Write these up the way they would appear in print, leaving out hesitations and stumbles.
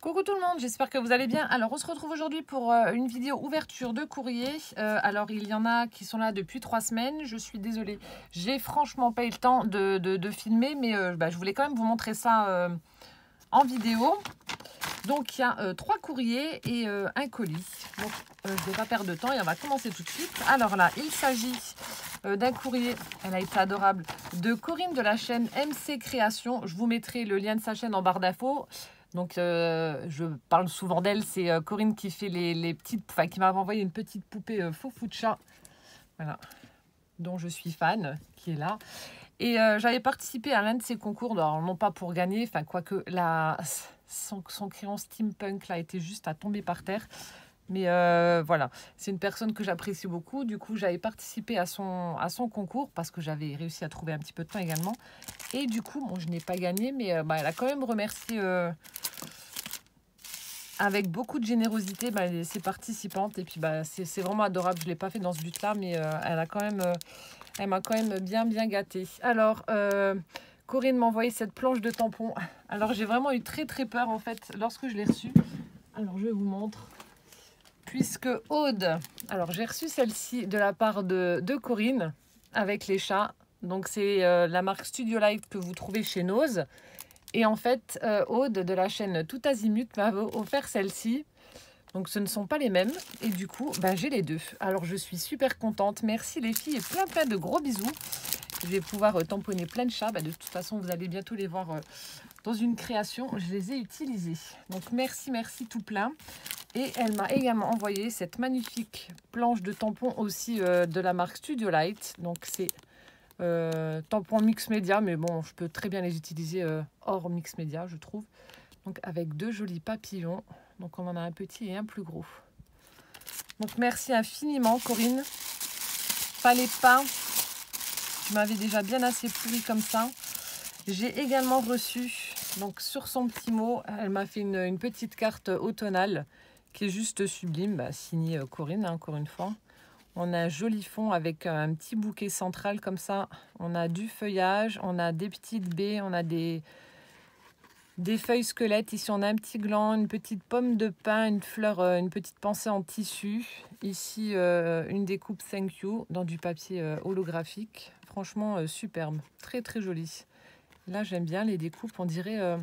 Coucou tout le monde, j'espère que vous allez bien. Alors on se retrouve aujourd'hui pour une vidéo ouverture de courrier. Alors il y en a qui sont là depuis 3 semaines, je suis désolée. J'ai franchement pas eu le temps de filmer, mais je voulais quand même vous montrer ça en vidéo. Donc il y a 3 courriers et un colis. Donc je ne vais pas perdre de temps et on va commencer tout de suite. Alors là, il s'agit d'un courrier, elle a été adorable, de Corinne de la chaîne MC Création. Je vous mettrai le lien de sa chaîne en barre d'infos. Donc je parle souvent d'elle, c'est Corinne qui fait les petites, enfin qui m'a envoyé une petite poupée faux de chat, voilà, dont je suis fan, qui est là. Et j'avais participé à l'un de ses concours, alors non pas pour gagner, enfin quoique son crayon steampunk là était juste à tomber par terre. Mais voilà, c'est une personne que j'apprécie beaucoup. Du coup, j'avais participé à son concours parce que j'avais réussi à trouver un petit peu de temps également. Et du coup, bon, je n'ai pas gagné, mais elle a quand même remercié avec beaucoup de générosité ses participantes. Et puis, c'est vraiment adorable. Je ne l'ai pas fait dans ce but-là, mais elle m'a quand même bien gâtée. Alors, Corinne m'a envoyé cette planche de tampons. Alors, j'ai vraiment eu très peur, en fait, lorsque je l'ai reçue. Alors, je vous montre. Puisque Aude, alors j'ai reçu celle-ci de la part de Corinne avec les chats. Donc c'est la marque Studio Light que vous trouvez chez Nose. Et en fait, Aude de la chaîne Tout Azimut m'a offert celle-ci. Donc ce ne sont pas les mêmes. Et du coup, j'ai les deux. Alors je suis super contente. Merci les filles et plein de gros bisous. Je vais pouvoir tamponner plein de chats. De toute façon, vous allez bientôt les voir dans une création. Je les ai utilisés. Donc merci tout plein. Et elle m'a également envoyé cette magnifique planche de tampons aussi de la marque Studio Light. Donc c'est tampons mix média, mais bon, je peux très bien les utiliser hors mix média, je trouve. Donc avec 2 jolis papillons. Donc on en a un petit et un plus gros. Donc merci infiniment Corinne. Fallait pas. Je m'avais déjà bien assez pourri comme ça. J'ai également reçu, donc sur son petit mot, elle m'a fait une petite carte automnale qui est juste sublime, signée Corinne, encore une fois. On a un joli fond avec un petit bouquet central comme ça. On a du feuillage, on a des petites baies, on a des feuilles squelettes. Ici, on a un petit gland, une petite pomme de pin, une fleur, une petite pensée en tissu. Ici, une découpe Thank You dans du papier holographique. Franchement, superbe, très joli. Là, j'aime bien les découpes, on dirait...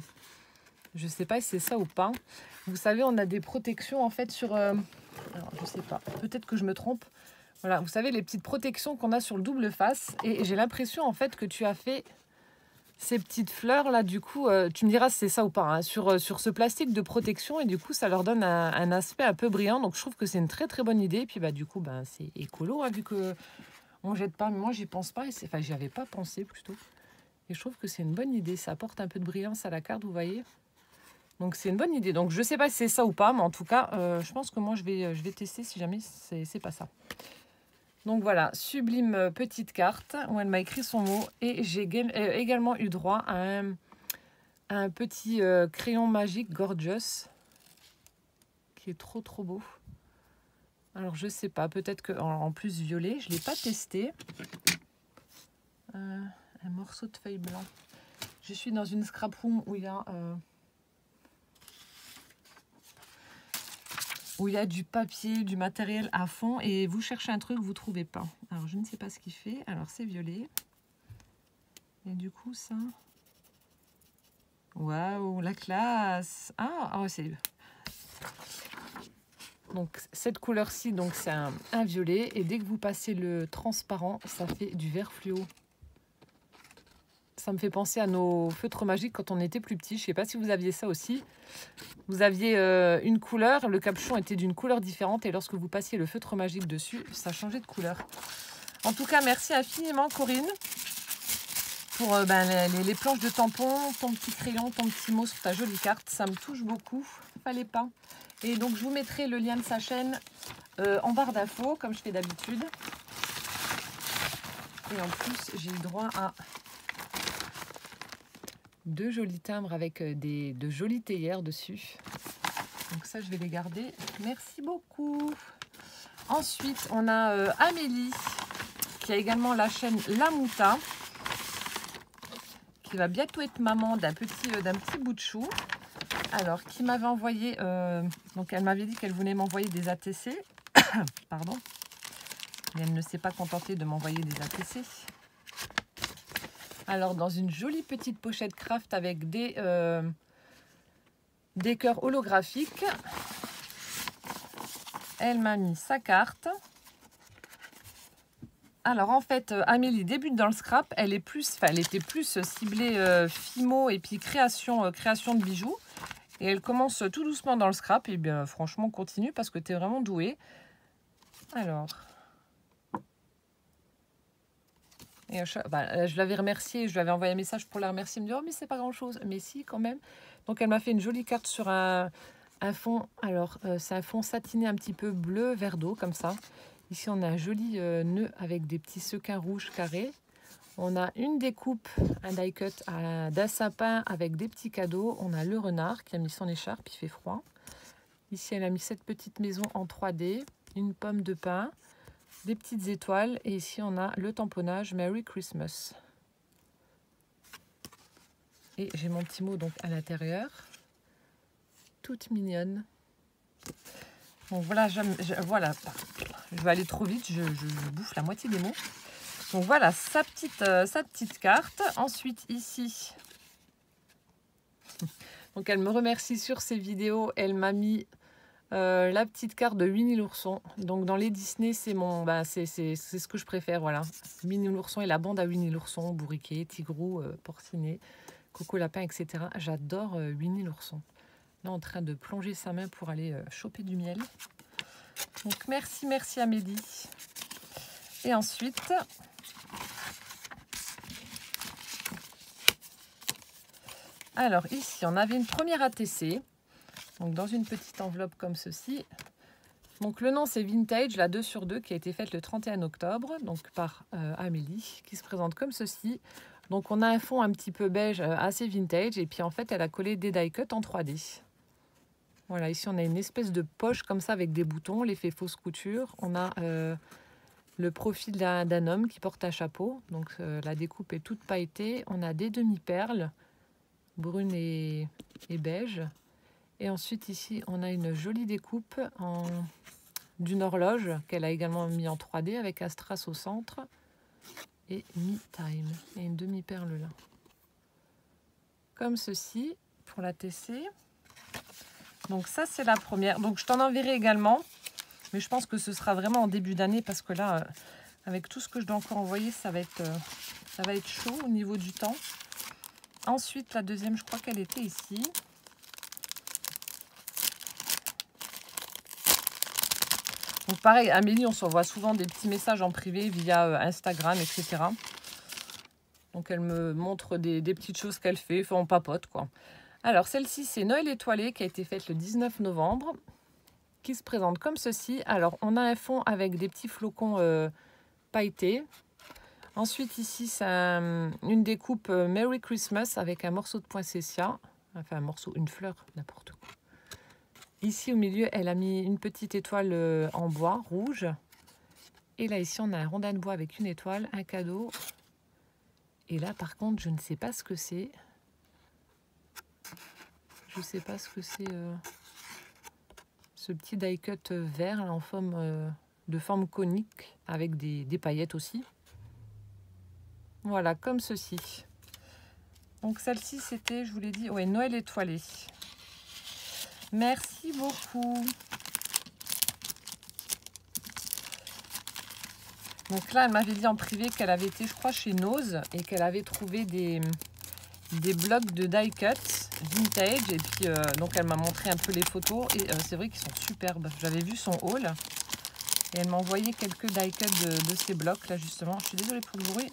je ne sais pas si c'est ça ou pas. Vous savez, on a des protections en fait sur... alors, je ne sais pas, peut-être que je me trompe. Voilà, vous savez, les petites protections qu'on a sur le double face. Et j'ai l'impression en fait que tu as fait ces petites fleurs là. Du coup, tu me diras si c'est ça ou pas. Hein, sur ce plastique de protection. Et du coup, ça leur donne un aspect un peu brillant. Donc, je trouve que c'est une très bonne idée. Et puis, du coup, c'est écolo. Hein, vu qu'on ne jette pas. Mais moi, j'y pense pas. Enfin, j'y avais pas pensé plutôt. Et je trouve que c'est une bonne idée. Ça apporte un peu de brillance à la carte, vous voyez. Donc c'est une bonne idée. Donc je ne sais pas si c'est ça ou pas, mais en tout cas, je pense que moi je vais tester si jamais c'est pas ça. Donc voilà, sublime petite carte où elle m'a écrit son mot. Et j'ai également eu droit à un petit crayon magique Gorgeous qui est trop beau. Alors je sais pas, peut-être qu'en plus violet, je ne l'ai pas testé. Un morceau de feuille blanc. Je suis dans une scrap room où il y a... où il y a du papier, du matériel à fond et vous cherchez un truc, vous ne trouvez pas. Alors, je ne sais pas ce qu'il fait. Alors, c'est violet. Et du coup, ça... Waouh, la classe. Ah c'est... Donc, cette couleur-ci, donc c'est un violet. Et dès que vous passez le transparent, ça fait du vert fluo. Ça me fait penser à nos feutres magiques quand on était plus petit. Je ne sais pas si vous aviez ça aussi. Vous aviez une couleur, le capuchon était d'une couleur différente et lorsque vous passiez le feutre magique dessus, ça changeait de couleur. En tout cas, merci infiniment Corinne pour les planches de tampons, ton petit crayon, ton petit mot sur ta jolie carte. Ça me touche beaucoup, fallait pas. Et donc, je vous mettrai le lien de sa chaîne en barre d'infos, comme je fais d'habitude. Et en plus, j'ai eu droit à... 2 jolis timbres avec de jolies théières dessus. Donc ça, je vais les garder. Merci beaucoup. Ensuite, on a Amélie, qui a également la chaîne La Mouta, qui va bientôt être maman d'un petit bout de chou. Alors, qui m'avait envoyé... donc, elle m'avait dit qu'elle voulait m'envoyer des ATC. Pardon. Mais elle ne s'est pas contentée de m'envoyer des ATC. Alors, dans une jolie petite pochette craft avec des cœurs holographiques, elle m'a mis sa carte. Alors, en fait, Amélie débute dans le scrap. Elle était plus ciblée Fimo et puis création de bijoux. Et elle commence tout doucement dans le scrap. Et bien, franchement, continue parce que tu es vraiment douée. Alors... Et je l'avais remerciée, je lui avais envoyé un message pour la remercier. Elle me dit, oh mais c'est pas grand chose. Mais si, quand même. Donc elle m'a fait une jolie carte sur un fond. Alors c'est un fond satiné un petit peu bleu vert d'eau comme ça. Ici on a un joli nœud avec des petits sequins rouges carrés. On a une découpe, un die cut d'un sapin avec des petits cadeaux. On a le renard qui a mis son écharpe, il fait froid. Ici elle a mis cette petite maison en 3D, une pomme de pin, des petites étoiles, et ici on a le tamponnage Merry Christmas. Et j'ai mon petit mot donc à l'intérieur, toute mignonne. Donc voilà, voilà, je vais aller trop vite, je bouffe la moitié des mots. Donc voilà sa petite carte. Ensuite ici, donc elle me remercie sur ses vidéos, elle m'a mis la petite carte de Winnie l'ourson. Donc dans les Disney, c'est ce que je préfère, voilà. Winnie l'ourson et la bande à Winnie l'ourson, Bourriquet, Tigrou, Porcinet, Coco Lapin, etc. J'adore Winnie l'ourson. Là, en train de plonger sa main pour aller choper du miel. Donc merci Amélie. Et ensuite, alors ici, on avait une première ATC. Donc dans une petite enveloppe comme ceci. Donc le nom c'est Vintage, la 2 sur 2 qui a été faite le 31 octobre, donc par Amélie, qui se présente comme ceci. Donc on a un fond un petit peu beige assez vintage, et puis en fait elle a collé des die cuts en 3D. Voilà, ici on a une espèce de poche comme ça avec des boutons, l'effet fausse couture. On a le profil d'un homme qui porte un chapeau, donc la découpe est toute pailletée. On a des demi-perles, brunes et beige. Et ensuite, ici, on a une jolie découpe d'une horloge qu'elle a également mis en 3D avec un strass au centre et Me Time. Et une demi-perle là. Comme ceci pour la TC. Donc ça, c'est la première. Donc je t'en enverrai également. Mais je pense que ce sera vraiment en début d'année parce que là, avec tout ce que je dois encore envoyer, ça va être chaud au niveau du temps. Ensuite, la deuxième, je crois qu'elle était ici. Donc pareil, Amélie, on s'envoie souvent des petits messages en privé via Instagram, etc. Donc elle me montre des petites choses qu'elle fait, enfin on papote quoi. Alors celle-ci, c'est Noël étoilé qui a été faite le 19 novembre, qui se présente comme ceci. Alors on a un fond avec des petits flocons pailletés. Ensuite ici, c'est une découpe Merry Christmas avec un morceau de poinsettia, enfin un morceau, une fleur, n'importe quoi. Ici, au milieu, elle a mis une petite étoile en bois, rouge. Et là, ici, on a un rondin de bois avec une étoile, un cadeau. Et là, par contre, je ne sais pas ce que c'est. Je ne sais pas ce que c'est. Ce petit die cut vert là, en forme, de forme conique, avec des paillettes aussi. Voilà, comme ceci. Donc, celle-ci, c'était, je vous l'ai dit, ouais, Noël étoilé. Merci beaucoup. Donc là, elle m'avait dit en privé qu'elle avait été, je crois, chez Nose et qu'elle avait trouvé des blocs de die cut vintage. Et puis, donc, elle m'a montré un peu les photos. Et c'est vrai qu'ils sont superbes. J'avais vu son haul. Et elle m'a envoyé quelques die cut de ces blocs, là, justement. Je suis désolée pour le bruit.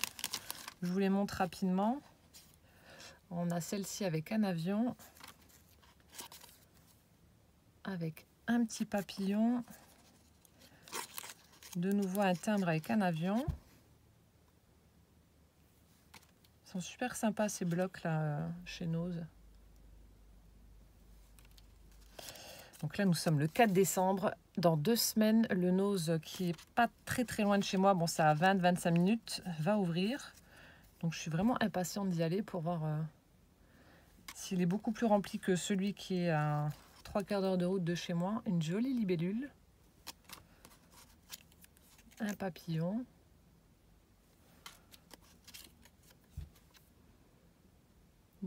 Je vous les montre rapidement. On a celle-ci avec un avion. Avec un petit papillon, de nouveau un timbre avec un avion. Ils sont super sympas ces blocs là chez Nose. Donc là nous sommes le 4 décembre, dans 2 semaines le Nose qui est pas très loin de chez moi, bon c'est à 20-25 minutes, va ouvrir. Donc je suis vraiment impatiente d'y aller pour voir S'il est beaucoup plus rempli que celui qui est à 3/4 d'heure de route de chez moi. Une jolie libellule. Un papillon.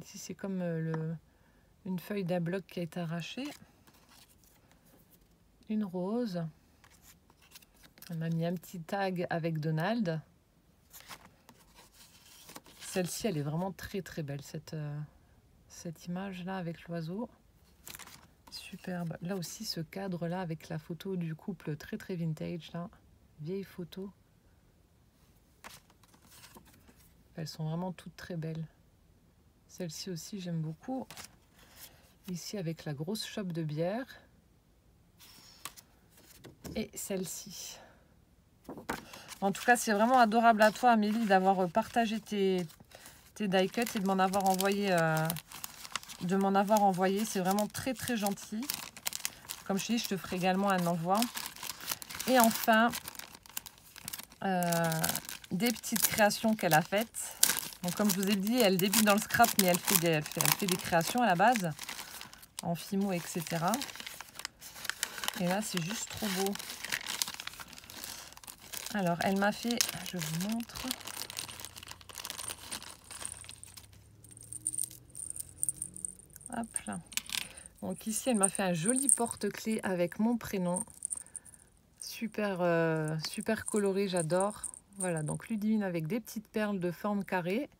Ici, c'est comme une feuille d'un bloc qui a été arrachée. Une rose. Elle m'a mis un petit tag avec Donald. Celle-ci, elle est vraiment très très belle, cette image-là avec l'oiseau. Superbe. Là aussi, ce cadre-là avec la photo du couple très très vintage, là. Vieille photo. Elles sont vraiment toutes très belles. Celle-ci aussi, j'aime beaucoup. Ici, avec la grosse chope de bière. Et celle-ci. En tout cas, c'est vraiment adorable à toi, Amélie, d'avoir partagé tes die cuts et de m'en avoir envoyé. C'est vraiment très très gentil. Comme je te dis, je te ferai également un envoi. Et enfin, des petites créations qu'elle a faites. Donc, comme je vous ai dit, elle débute dans le scrap, mais elle fait des créations à la base, en Fimo, etc. Et là, c'est juste trop beau. Alors, elle m'a fait, je vous montre. Hop là. Donc ici, elle m'a fait un joli porte-clés avec mon prénom. Super, super coloré, j'adore. Voilà, donc Ludivine avec des petites perles de forme carrée.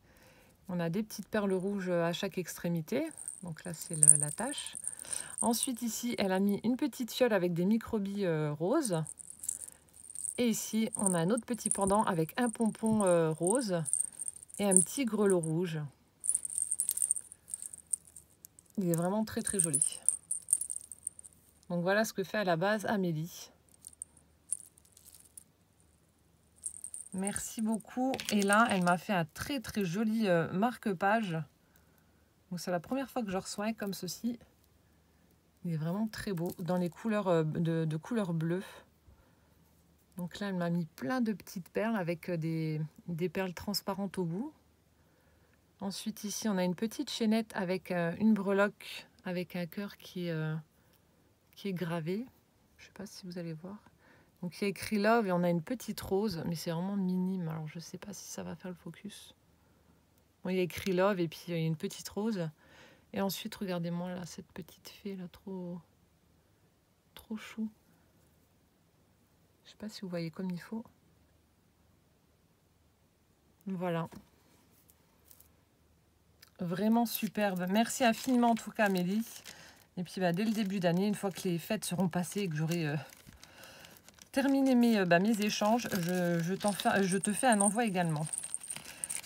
On a des petites perles rouges à chaque extrémité. Donc là, c'est la tâche. Ensuite, ici, elle a mis une petite fiole avec des microbilles roses. Et ici, on a un autre petit pendant avec un pompon rose et un petit grelot rouge. Il est vraiment très très joli. Donc voilà ce que fait à la base Amélie. Merci beaucoup. Et là, elle m'a fait un très très joli marque-page. Donc c'est la première fois que je reçois un comme ceci. Il est vraiment très beau dans les couleurs de couleur bleue. Donc là, elle m'a mis plein de petites perles avec des perles transparentes au bout. Ensuite, ici, on a une petite chaînette avec une breloque avec un cœur qui est gravé. Je ne sais pas si vous allez voir. Donc, il y a écrit Love et on a une petite rose, mais c'est vraiment minime. Alors, je ne sais pas si ça va faire le focus. Bon, il y a écrit Love et puis il y a une petite rose. Et ensuite, regardez-moi là, cette petite fée là, trop chou. Je ne sais pas si vous voyez comme il faut. Voilà. Vraiment superbe. Merci infiniment en tout cas, Amélie. Et puis dès le début d'année, une fois que les fêtes seront passées et que j'aurai terminé mes échanges, je te fais un envoi également.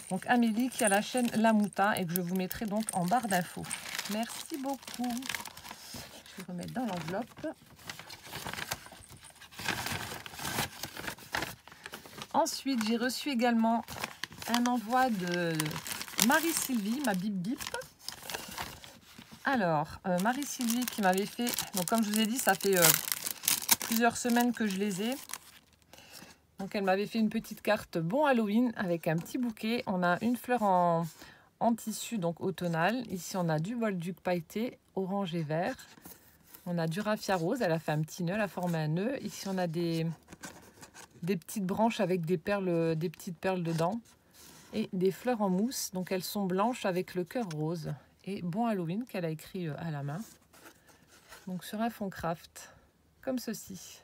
Donc Amélie qui a la chaîne La Mouta et que je vous mettrai donc en barre d'infos. Merci beaucoup. Je vais remettre dans l'enveloppe. Ensuite, j'ai reçu également un envoi de Marie-Sylvie, ma bip bip. Alors, Marie-Sylvie qui m'avait fait, donc comme je vous ai dit, ça fait plusieurs semaines que je les ai. Donc elle m'avait fait une petite carte bon Halloween avec un petit bouquet. On a une fleur en tissu, donc automnal. Ici, on a du bolduc pailleté, orange et vert. On a du raffia rose, elle a fait un petit nœud, elle a formé un nœud. Ici, on a des petites branches avec des petites perles dedans. Et des fleurs en mousse, donc elles sont blanches avec le cœur rose. Et bon Halloween qu'elle a écrit à la main. Donc sur un fond craft, comme ceci.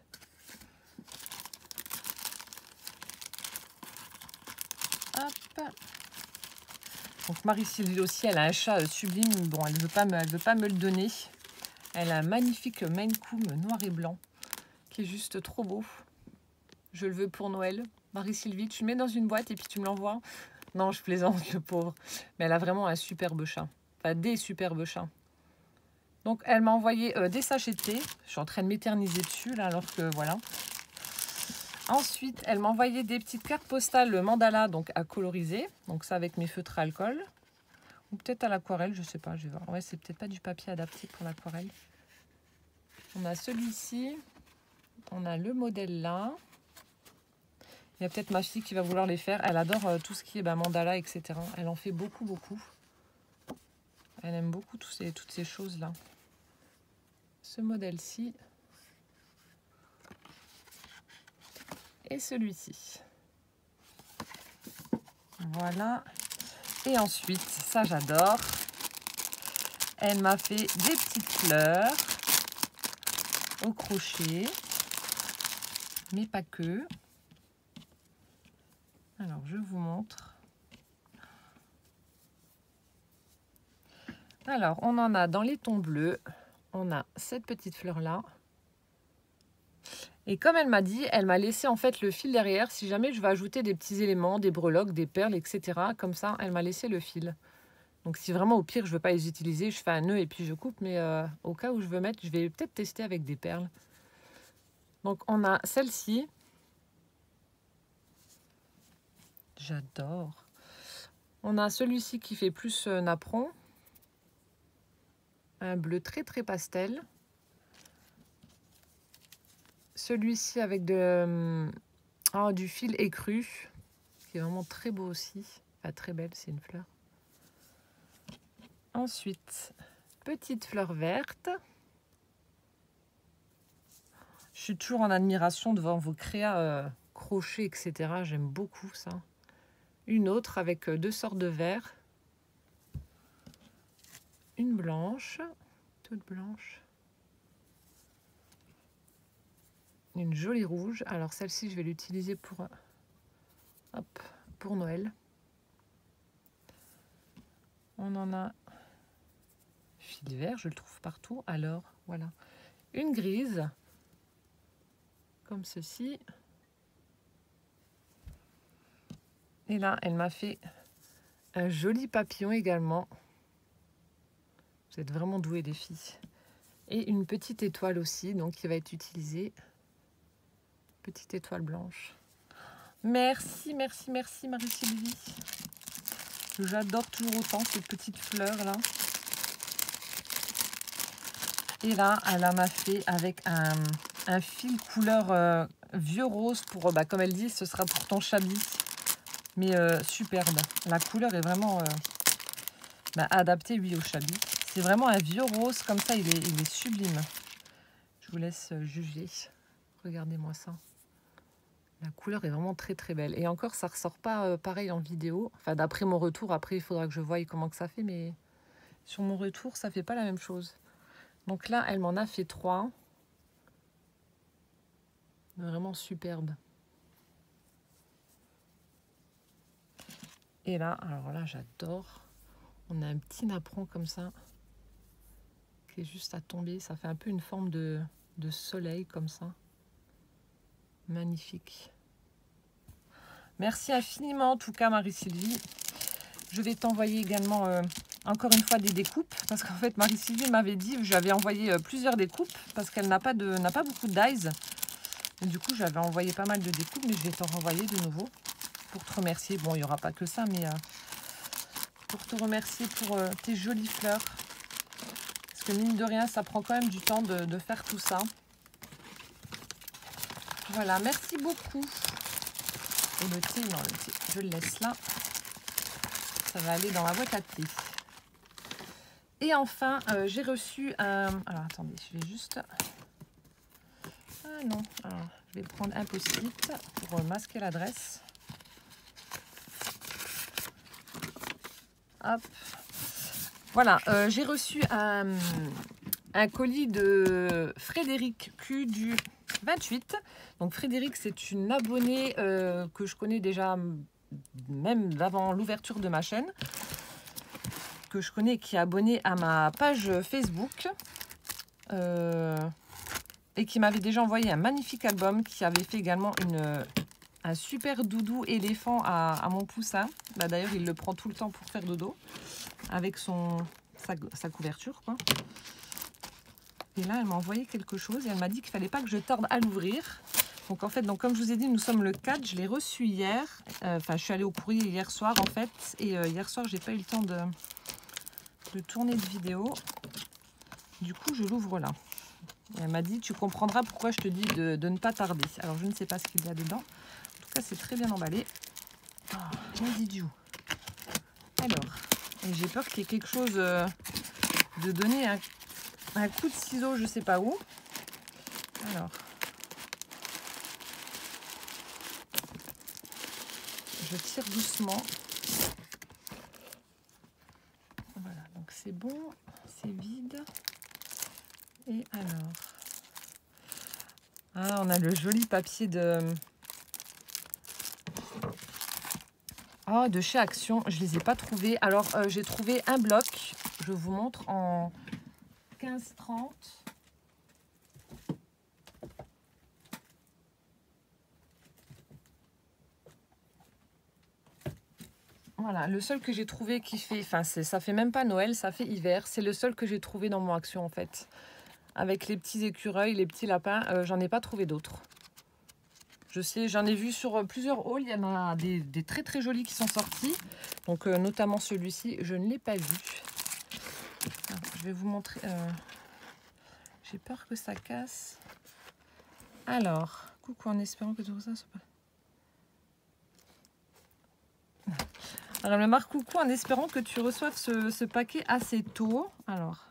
Hop. Donc Marie-Sylvie aussi, elle a un chat sublime. Bon, elle ne veut pas me le donner. Elle a un magnifique Maine Coon noir et blanc, qui est juste trop beau. Je le veux pour Noël. Marie-Sylvie, tu le mets dans une boîte et puis tu me l'envoies. Non, je plaisante, le pauvre. Mais elle a vraiment un superbe chat. Enfin, des superbes chats. Donc, elle m'a envoyé des sachets de thé. Je suis en train de m'éterniser dessus, là, alors que voilà. Ensuite, elle m'a envoyé des petites cartes postales mandala, donc à coloriser. Donc, ça avec mes feutres à alcool. Ou peut-être à l'aquarelle, je sais pas, je vais voir. Ouais, c'est peut-être pas du papier adapté pour l'aquarelle. On a celui-ci. On a le modèle là. Il y a peut-être ma fille qui va vouloir les faire. Elle adore tout ce qui est mandala, etc. Elle en fait beaucoup, beaucoup. Elle aime beaucoup toutes ces choses-là. Ce modèle-ci. Et celui-ci. Voilà. Et ensuite, ça j'adore. Elle m'a fait des petites fleurs au crochet. Mais pas que. Alors, je vous montre. Alors, on en a dans les tons bleus. On a cette petite fleur-là. Et comme elle m'a dit, elle m'a laissé en fait le fil derrière. Si jamais je veux ajouter des petits éléments, des breloques, des perles, etc. Comme ça, elle m'a laissé le fil. Donc si vraiment au pire, je ne veux pas les utiliser, je fais un nœud et puis je coupe. Mais au cas où je veux mettre, je vais peut-être tester avec des perles. Donc on a celle-ci. J'adore. On a celui-ci qui fait plus napperon. Un bleu très très pastel. Celui-ci avec du fil écru, qui est vraiment très beau aussi. Enfin, très belle, c'est une fleur. Ensuite, petite fleur verte. Je suis toujours en admiration devant vos créas crochets, etc. J'aime beaucoup ça. Une autre avec deux sortes de verre. Une blanche, toute blanche. Une jolie rouge. Alors celle-ci, je vais l'utiliser pour Noël. On en a fil vert, je le trouve partout. Alors voilà, une grise comme ceci. Et là, elle m'a fait un joli papillon également. Vous êtes vraiment douées les filles. Et une petite étoile aussi, donc qui va être utilisée. Petite étoile blanche. Merci, merci, merci Marie-Sylvie. J'adore toujours autant ces petites fleurs là. Et là, elle m'a fait avec un fil couleur vieux rose pour, comme elle dit, ce sera pour ton chablis. Mais superbe. La couleur est vraiment adaptée, oui, au chablis. C'est vraiment un vieux rose comme ça, il est sublime. Je vous laisse juger. Regardez-moi ça. La couleur est vraiment très très belle. Et encore, ça ressort pas pareil en vidéo. Enfin, d'après mon retour, après, il faudra que je voie comment que ça fait. Mais sur mon retour, ça fait pas la même chose. Donc là, elle m'en a fait 3. Vraiment superbe. Et là, alors là, j'adore. On a un petit napperon comme ça. Qui est juste à tomber. Ça fait un peu une forme de soleil comme ça. Magnifique. Merci infiniment en tout cas Marie-Sylvie. Je vais t'envoyer également encore une fois des découpes. Parce qu'en fait Marie-Sylvie m'avait dit, j'avais envoyé plusieurs découpes. Parce qu'elle n'a pas beaucoup de dies. Et du coup j'avais envoyé pas mal de découpes. Mais je vais t'en renvoyer de nouveau. Pour te remercier. Bon il n'y aura pas que ça. Mais pour te remercier pour tes jolies fleurs. Parce que mine de rien ça prend quand même du temps de faire tout ça. Voilà, merci beaucoup. Et le thé, non, le thé, je le laisse là. Ça va aller dans la boîte à thé. Et enfin, j'ai reçu un... Alors, attendez, je vais juste... Ah non, alors, je vais prendre un post-it pour masquer l'adresse. Hop. Voilà, j'ai reçu un colis de Frédéric Q du 28. Donc Frédéric, c'est une abonnée que je connais déjà même d'avant l'ouverture de ma chaîne, que je connais, qui est abonnée à ma page Facebook et qui m'avait déjà envoyé un magnifique album, qui avait fait également un super doudou éléphant à mon poussin. D'ailleurs, il le prend tout le temps pour faire dodo avec sa couverture, quoi. Et là, elle m'a envoyé quelque chose et elle m'a dit qu'il ne fallait pas que je tarde à l'ouvrir. Donc en fait, comme je vous ai dit, nous sommes le 4. Je l'ai reçu hier. Enfin, je suis allée au courrier hier soir en fait. Et hier soir, j'ai pas eu le temps de tourner de vidéo. Du coup, je l'ouvre là. Et elle m'a dit, tu comprendras pourquoi je te dis de ne pas tarder. Alors, je ne sais pas ce qu'il y a dedans. En tout cas, c'est très bien emballé. Oh, Lady Diou. Alors, Et j'ai peur qu'il y ait quelque chose de donner un coup de ciseau, je sais pas où. Alors, je tire doucement. Voilà, donc c'est bon, c'est vide. Et alors, ah, on a le joli papier de chez Action. Je les ai pas trouvés. Alors, j'ai trouvé un bloc. Je vous montre en 15,30. Voilà, le seul que j'ai trouvé qui fait, enfin ça fait même pas Noël, ça fait hiver. C'est le seul que j'ai trouvé dans mon Action en fait. Avec les petits écureuils, les petits lapins, j'en ai pas trouvé d'autres. Je sais, j'en ai vu sur plusieurs hauls, il y en a des très très jolis qui sont sortis. Donc notamment celui-ci, je ne l'ai pas vu. Alors, je vais vous montrer. J'ai peur que ça casse. Alors, coucou en espérant que tout ça se passe. Alors, elle me marque coucou en espérant que tu reçoives ce paquet assez tôt. Alors,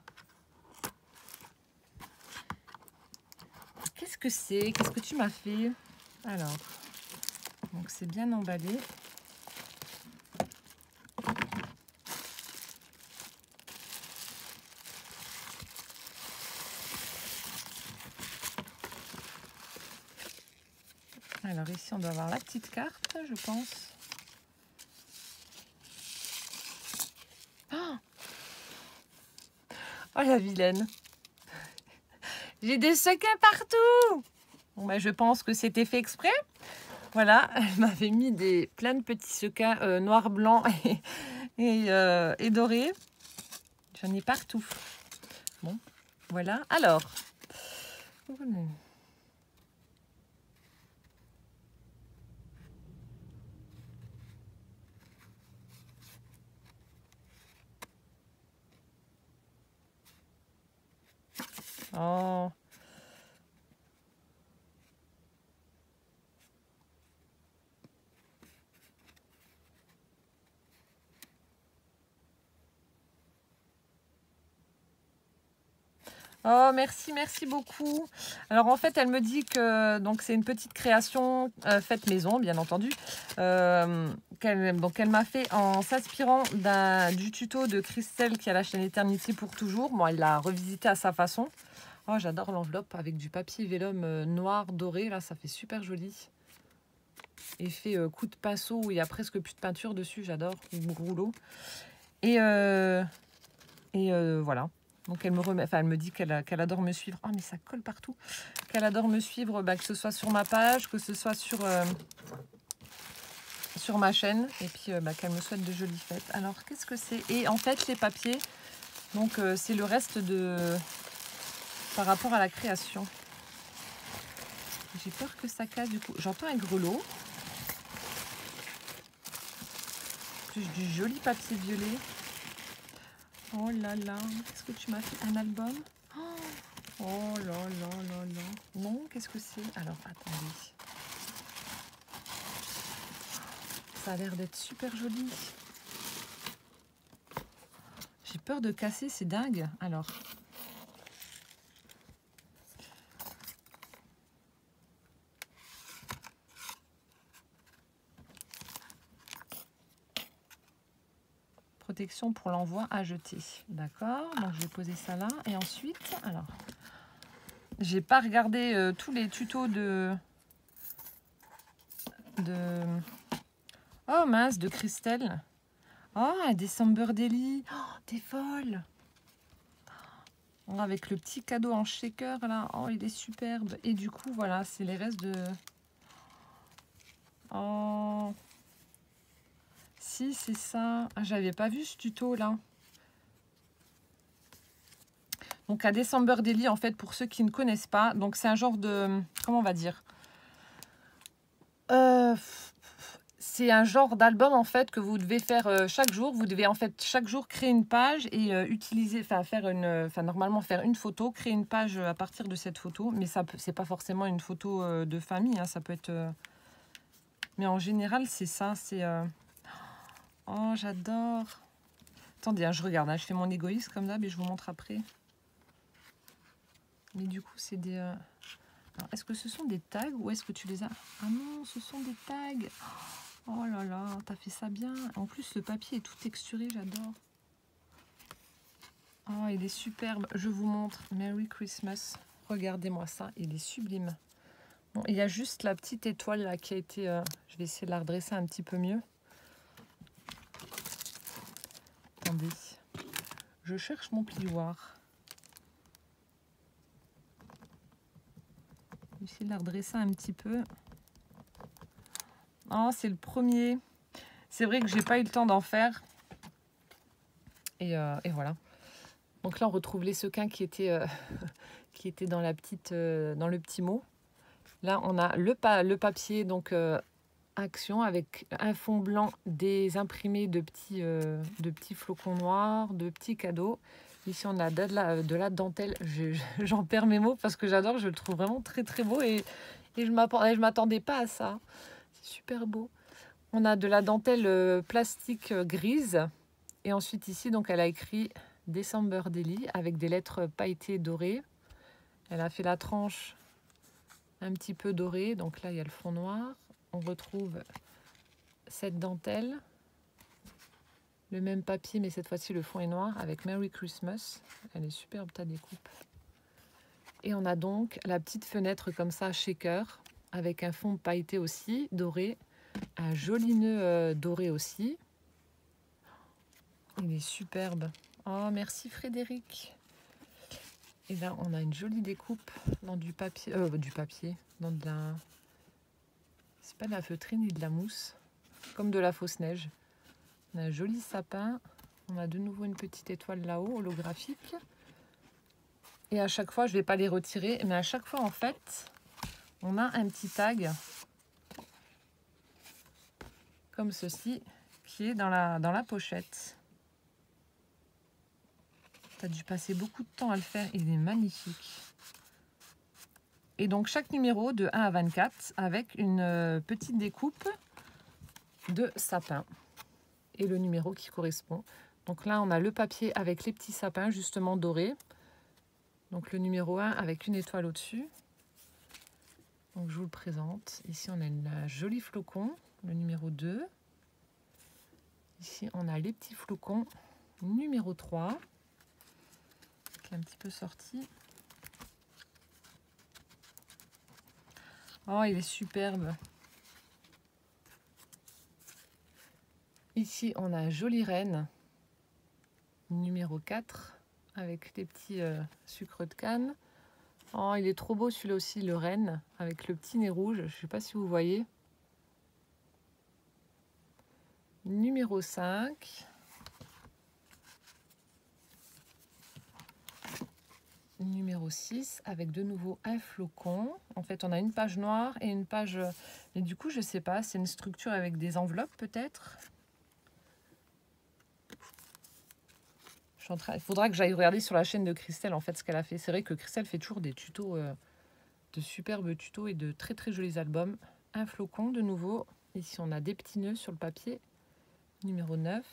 qu'est-ce que c'est? Qu'est-ce que tu m'as fait? Alors, donc c'est bien emballé. Alors ici, on doit avoir la petite carte, je pense. Oh la vilaine! J'ai des secrets partout! Bon, bah, je pense que c'était fait exprès. Voilà, elle m'avait mis plein de petits sequins noir, blanc et dorés. J'en ai partout. Bon, voilà. Alors, oh. Oh, merci, merci beaucoup. Alors, en fait, elle me dit que donc c'est une petite création faite maison, bien entendu. Donc, elle m'a fait en s'inspirant du tuto de Christelle qui a la chaîne Eternity pour toujours. Bon, elle l'a revisité à sa façon. Oh, j'adore l'enveloppe avec du papier vélum noir doré. Là, ça fait super joli. Effet coup de pinceau où il y a presque plus de peinture dessus. J'adore. Ou rouleau. Et voilà. Donc elle me dit qu'elle adore me suivre. Oh mais ça colle partout. Qu'elle adore me suivre, que ce soit sur ma page, que ce soit sur ma chaîne. Et puis qu'elle me souhaite de jolies fêtes. Alors qu'est-ce que c'est? Et en fait les papiers, donc c'est le reste par rapport à la création. J'ai peur que ça casse du coup. J'entends un grelot. Plus du joli papier violet. Oh là là, qu'est-ce que tu m'as fait? Un album? Oh là là là là. Non, qu'est-ce que c'est? Alors, attendez. Ça a l'air d'être super joli. J'ai peur de casser, c'est dingue. Alors. Protection pour l'envoi à jeter. D'accord, donc je vais poser ça là. Et ensuite, alors, j'ai pas regardé tous les tutos oh mince, de Christelle. Oh, un December Daily. Oh, t'es folle. Oh, avec le petit cadeau en shaker là. Oh, il est superbe. Et du coup, voilà, c'est les restes de... Oh... Si, c'est ça. Ah, j'avais pas vu ce tuto là. Donc à December Daily, en fait, pour ceux qui ne connaissent pas, donc c'est un genre de... Comment on va dire c'est un genre d'album en fait que vous devez faire chaque jour. Vous devez en fait chaque jour créer une page et normalement faire une photo, créer une page à partir de cette photo. Mais ça, c'est pas forcément une photo de famille, hein, ça peut être... Mais en général, c'est ça, c'est... Oh, j'adore. Attendez, hein, je regarde, hein, je fais mon égoïste comme ça, mais je vous montre après. Mais du coup, c'est des... Est-ce que ce sont des tags ou est-ce que tu les as... Ah non, ce sont des tags. Oh là là, t'as fait ça bien. En plus, le papier est tout texturé, j'adore. Oh, il est superbe. Je vous montre. Merry Christmas. Regardez-moi ça, il est sublime. Bon, il y a juste la petite étoile là qui a été... je vais essayer de la redresser un petit peu mieux. Attendez. Je cherche mon plioir. Je vais essayer de la redresser un petit peu. Oh, c'est le premier. C'est vrai que j'ai pas eu le temps d'en faire. Et voilà. Donc là, on retrouve les sequins qui étaient, qui étaient dans, la petite, dans le petit mot. Là, on a le papier, donc Action, avec un fond blanc, des imprimés de petits flocons noirs, de petits cadeaux. Ici, on a de la dentelle. J'en perds mes mots parce que j'adore. Je le trouve vraiment très, très beau. Et je ne m'attendais pas à ça. C'est super beau. On a de la dentelle plastique grise. Et ensuite, ici, donc, elle a écrit December Daily avec des lettres pailletées dorées. Elle a fait la tranche un petit peu dorée. Donc là, il y a le fond noir. On retrouve cette dentelle. Le même papier, mais cette fois-ci, le fond est noir avec Merry Christmas. Elle est superbe, ta découpe. Et on a donc la petite fenêtre comme ça, shaker, avec un fond pailleté aussi, doré. Un joli nœud doré aussi. Il est superbe. Oh, merci Frédéric. Et là, on a une jolie découpe dans du papier, dans de la... C'est pas de la feutrine ni de la mousse, comme de la fausse neige. On a un joli sapin. On a de nouveau une petite étoile là-haut, holographique. Et à chaque fois, je ne vais pas les retirer, mais à chaque fois, en fait, on a un petit tag, comme ceci, qui est dans la pochette. Tu as dû passer beaucoup de temps à le faire. Il est magnifique. Et donc, chaque numéro de 1 à 24 avec une petite découpe de sapin. Et le numéro qui correspond. Donc là, on a le papier avec les petits sapins, justement dorés. Donc le numéro 1 avec une étoile au-dessus. Donc je vous le présente. Ici, on a un joli flocon, le numéro 2. Ici, on a les petits flocons, numéro 3, qui est un petit peu sorti. Oh, il est superbe. Ici, on a un joli renne, numéro 4, avec des petits sucres de canne. Oh, il est trop beau celui-là aussi, le renne, avec le petit nez rouge. Je ne sais pas si vous voyez. Numéro 5. Numéro 6, avec de nouveau un flocon. En fait, on a une page noire et une page... Mais du coup, je ne sais pas, c'est une structure avec des enveloppes peut-être. Il faudra que j'aille regarder sur la chaîne de Christelle en fait ce qu'elle a fait. C'est vrai que Christelle fait toujours des tutos, de superbes tutos et de très très jolis albums. Un flocon de nouveau. Ici on a des petits nœuds sur le papier. Numéro 9.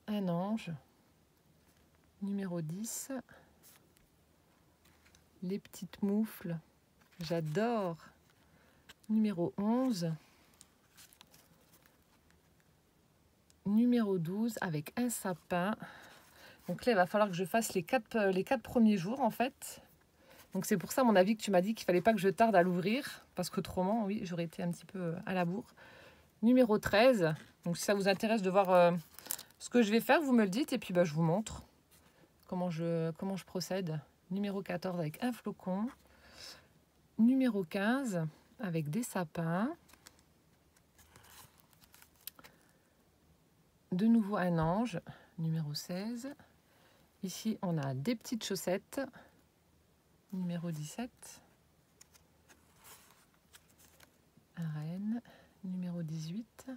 Un ange. Numéro 10. Les petites moufles. J'adore. Numéro 11. Numéro 12 avec un sapin. Donc là, il va falloir que je fasse les quatre premiers jours en fait. Donc c'est pour ça, à mon avis, que tu m'as dit qu'il fallait pas que je tarde à l'ouvrir. Parce qu'autrement, oui, j'aurais été un petit peu à la bourre. Numéro 13. Donc si ça vous intéresse de voir ce que je vais faire, vous me le dites. Et puis bah, je vous montre comment je procède. Numéro 14 avec un flocon. Numéro 15 avec des sapins. De nouveau un ange, numéro 16. Ici, on a des petites chaussettes, numéro 17. Un renne, numéro 18.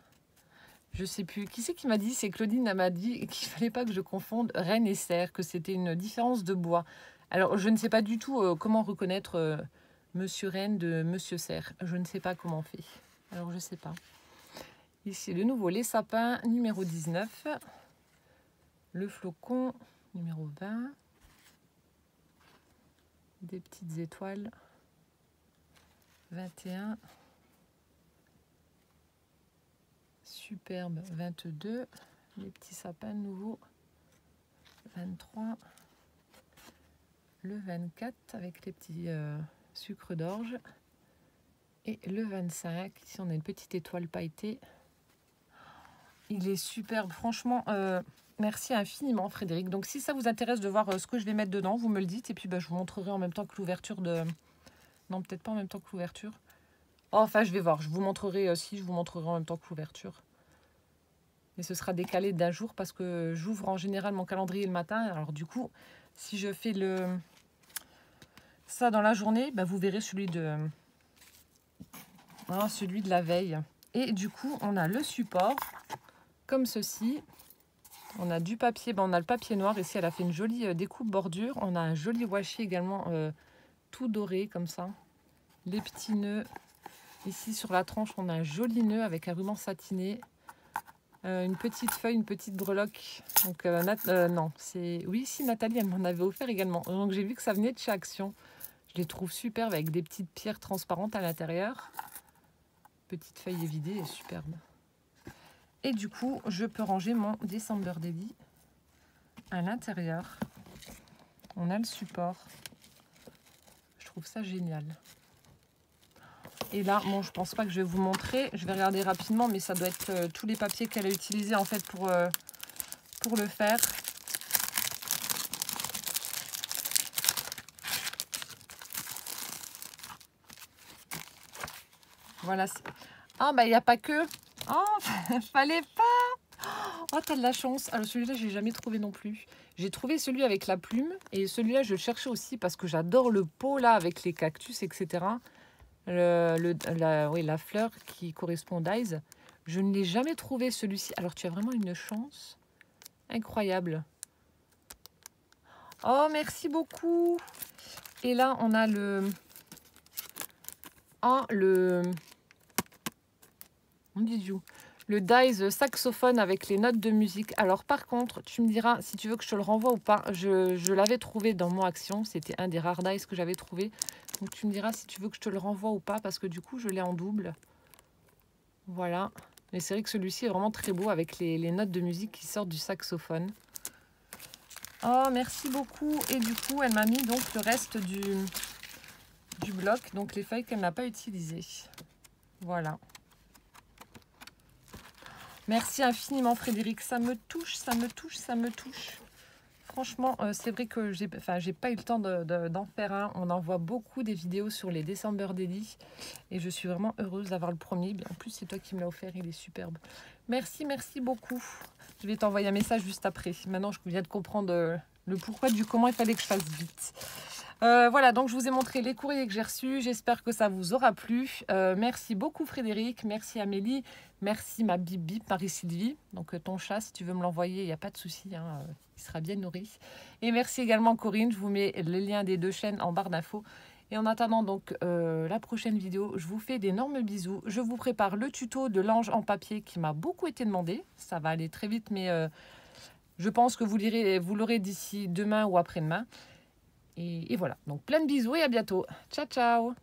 Je sais plus. Qui c'est qui m'a dit? C'est Claudine m'a dit qu'il ne fallait pas que je confonde renne et cerf, que c'était une différence de bois. Alors, je ne sais pas du tout comment reconnaître Monsieur Renne de Monsieur Cerf. Je ne sais pas comment on fait. Alors, je ne sais pas. Ici, de nouveau, les sapins, numéro 19. Le flocon, numéro 20. Des petites étoiles, 21. Superbe, 22. Les petits sapins nouveaux, 23. Le 24 avec les petits sucres d'orge. Et le 25, ici on a une petite étoile pailletée. Il est superbe, franchement, merci infiniment Frédéric. Donc si ça vous intéresse de voir ce que je vais mettre dedans, vous me le dites. Et puis je vous montrerai en même temps que l'ouverture de... Non, peut-être pas en même temps que l'ouverture. Oh, enfin, je vais voir, je vous montrerai si je vous montrerai en même temps que l'ouverture. Et ce sera décalé d'un jour parce que j'ouvre en général mon calendrier le matin. Alors du coup, si je fais ça dans la journée, vous verrez celui de la veille. Et du coup, on a le support comme ceci. On a du papier, on a le papier noir. Ici, elle a fait une jolie découpe bordure. On a un joli washi également tout doré comme ça. Les petits nœuds. Ici, sur la tranche, on a un joli nœud avec un ruban satiné. Une petite feuille, une petite breloque. Donc, non, c'est... Oui, si, Nathalie, elle m'en avait offert également. Donc, j'ai vu que ça venait de chez Action. Je les trouve superbes avec des petites pierres transparentes à l'intérieur. Petite feuille évidée, superbe. Et du coup, je peux ranger mon December Daily à l'intérieur. On a le support. Je trouve ça génial. Et là, bon, je pense pas que je vais vous montrer. Je vais regarder rapidement, mais ça doit être tous les papiers qu'elle a utilisés en fait pour le faire. Voilà. Ah, il n'y a pas que... Oh, fallait pas. Oh, t'as de la chance. Alors, celui-là, je n'ai jamais trouvé non plus. J'ai trouvé celui avec la plume. Et celui-là, je le cherchais aussi parce que j'adore le pot, là, avec les cactus, etc. La fleur qui correspond au Dies. Je ne l'ai jamais trouvé, celui-ci. Alors, tu as vraiment une chance incroyable. Oh, merci beaucoup. Et là, on a le... Oh, mon Dieu. Le Dies saxophone avec les notes de musique. Alors par contre, tu me diras si tu veux que je te le renvoie ou pas. Je l'avais trouvé dans mon Action. C'était un des rares Dies que j'avais trouvé. Donc tu me diras si tu veux que je te le renvoie ou pas. Parce que du coup, je l'ai en double. Voilà. Mais c'est vrai que celui-ci est vraiment très beau avec les notes de musique qui sortent du saxophone. Oh, merci beaucoup. Et du coup, elle m'a mis donc le reste du bloc. Donc les feuilles qu'elle n'a pas utilisées. Voilà. Merci infiniment Frédéric, ça me touche, ça me touche, ça me touche. Franchement, c'est vrai que j'ai pas eu le temps d'en faire un. On en voit beaucoup des vidéos sur les December Daily. Et je suis vraiment heureuse d'avoir le premier. En plus, c'est toi qui me l'as offert, il est superbe. Merci, merci beaucoup. Je vais t'envoyer un message juste après. Maintenant, je viens de comprendre le pourquoi du comment il fallait que je fasse vite. Voilà, donc je vous ai montré les courriers que j'ai reçus. J'espère que ça vous aura plu. Merci beaucoup Frédéric, merci Amélie, merci ma Bibi, Marie-Sylvie. Donc ton chat, si tu veux me l'envoyer, il n'y a pas de souci, hein, il sera bien nourri. Et merci également Corinne, je vous mets les liens des deux chaînes en barre d'infos. Et en attendant donc la prochaine vidéo, je vous fais d'énormes bisous. Je vous prépare le tuto de l'ange en papier qui m'a beaucoup été demandé. Ça va aller très vite, mais je pense que vous l'aurez d'ici demain ou après-demain. Et voilà, donc plein de bisous et à bientôt. Ciao, ciao!